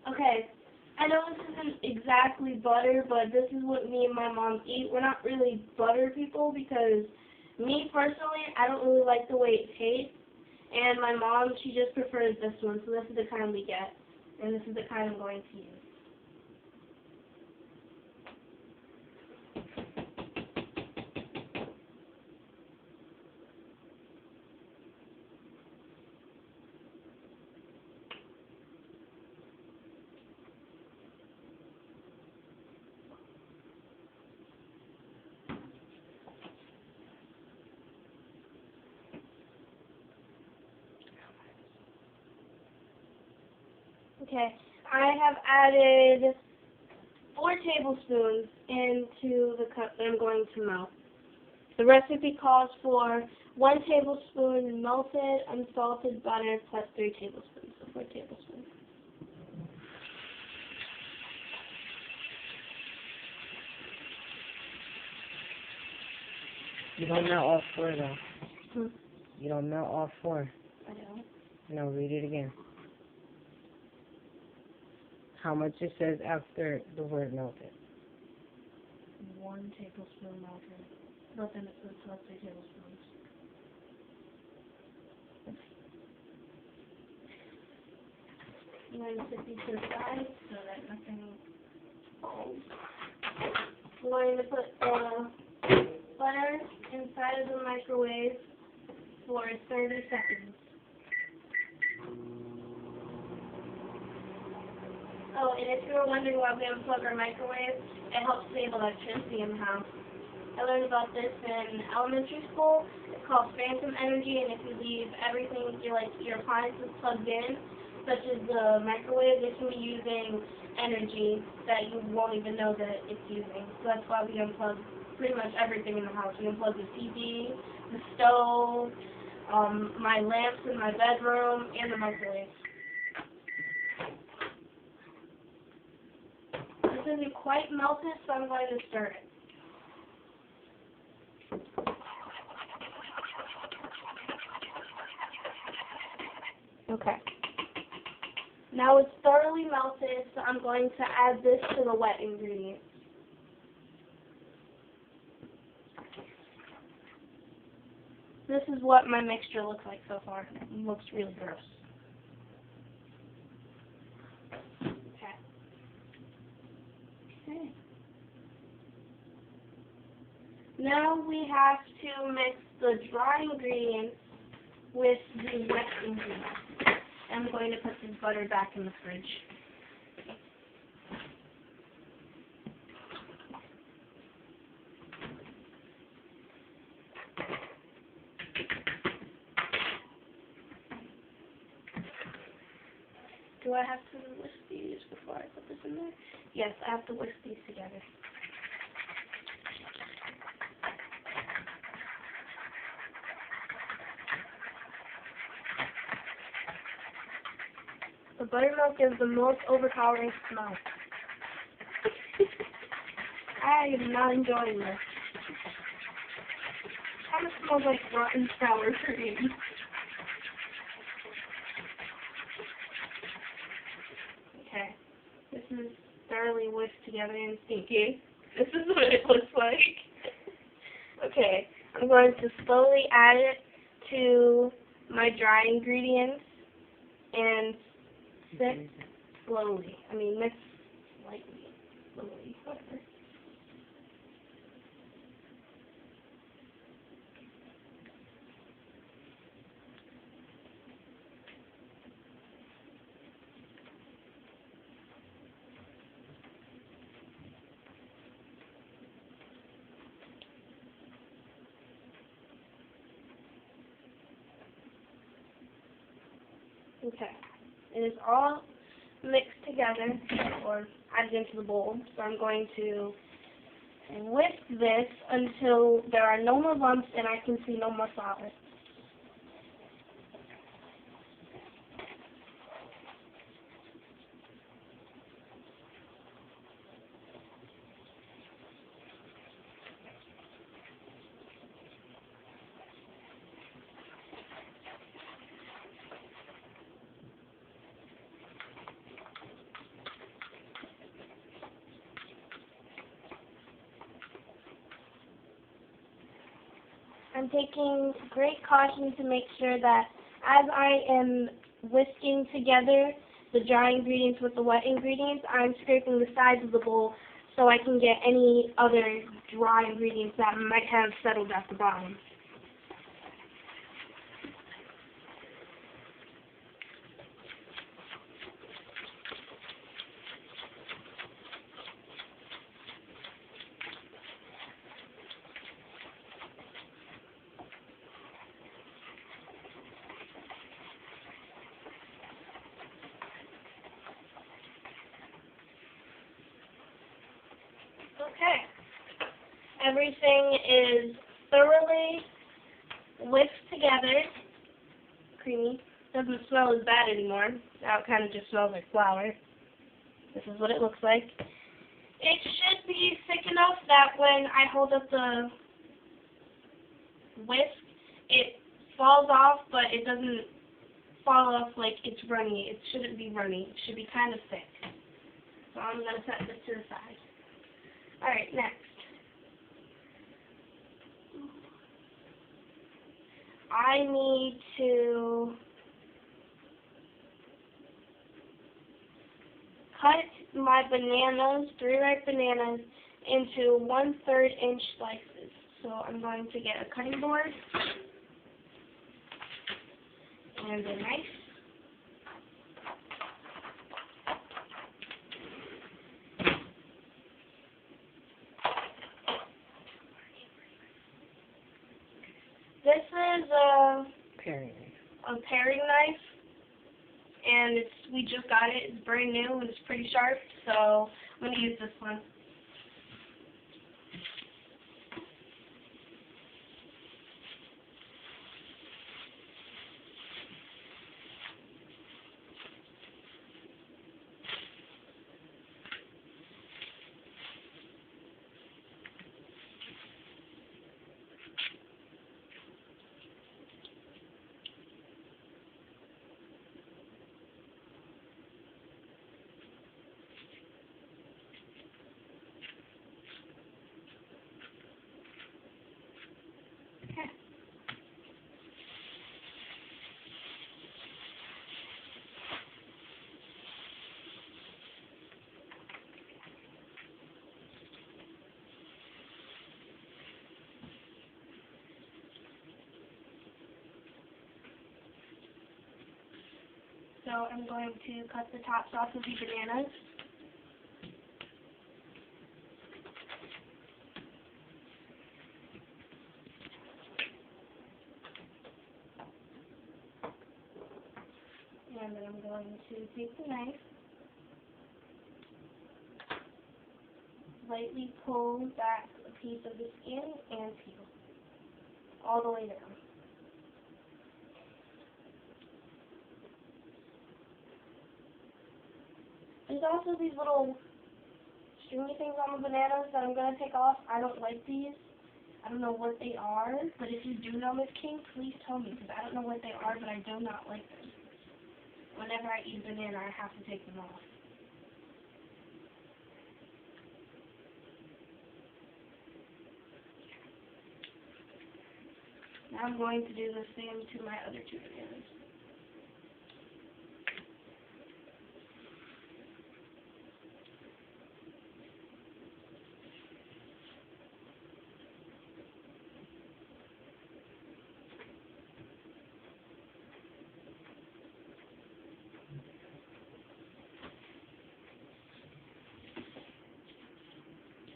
Okay, I know this isn't exactly butter, but this is what me and my mom eat. We're not really butter people because me personally, I don't really like the way it tastes. And my mom, she just prefers this one, so this is the kind we get. And this is the kind I'm going to use. Okay, I have added 4 tablespoons into the cup that I'm going to melt. The recipe calls for 1 tablespoon melted unsalted butter plus 3 tablespoons, so 4 tablespoons. You don't melt all 4 though. Hmm. You don't melt all 4. I don't. No, read it again. How much it says after the word melted? 1 tablespoon melted. But then it says plus 3 tablespoons. I'm going to put these to the side so that nothing falls. I'm going to put the butter inside of the microwave for 30 seconds. Oh, and if you were wondering why we unplug our microwave, it helps save electricity in the house. I learned about this in elementary school. It's called phantom energy, and if you leave everything, your appliances plugged in, such as the microwave, it can be using energy that you won't even know that it's using. So that's why we unplug pretty much everything in the house. We unplug the TV, the stove, my lamps in my bedroom, and the microwave. This isn't quite melted, so I'm going to stir it. Okay. Now it's thoroughly melted, so I'm going to add this to the wet ingredients. This is what my mixture looks like so far. It looks really gross. Okay. Now we have to mix the dry ingredients with the wet ingredients. I'm going to put this butter back in the fridge. Do I have to whisk these before I put this in there? Yes, I have to whisk these together. The buttermilk is the most overpowering smell. I am not enjoying this. It kind of smells like rotten sour cream. Okay, this is thoroughly whisked together and stinky. This is what it looks like. Okay, I'm going to slowly add it to my dry ingredients and mix slowly. Mix lightly, slowly, whatever. Okay, it is all mixed together, or added into the bowl, so I'm going to whisk this until there are no more lumps and I can see no more solids. I'm taking great caution to make sure that as I am whisking together the dry ingredients with the wet ingredients, I'm scraping the sides of the bowl so I can get any other dry ingredients that might have settled at the bottom. Okay. Everything is thoroughly whisked together. Creamy. Doesn't smell as bad anymore. Now it kind of just smells like flour. This is what it looks like. It should be thick enough that when I hold up the whisk, it falls off, but it doesn't fall off like it's runny. It shouldn't be runny. It should be kind of thick. So I'm going to set this to the side. Alright, next. I need to cut my bananas, 3 ripe bananas, into 1/3 inch slices. So I'm going to get a cutting board and a knife. This is a Paring. paring knife, and we just got it. It's brand new and it's pretty sharp, so I'm going to use this one. So I'm going to cut the tops off of the bananas. And then I'm going to take the knife, lightly pull back a piece of the skin and peel all the way down. There's also these little stringy things on the bananas that I'm going to take off. I don't like these. I don't know what they are, but if you do know, Miss King, please tell me, because I don't know what they are, but I do not like them. Whenever I eat a banana, I have to take them off. Now I'm going to do the same to my other 2 bananas.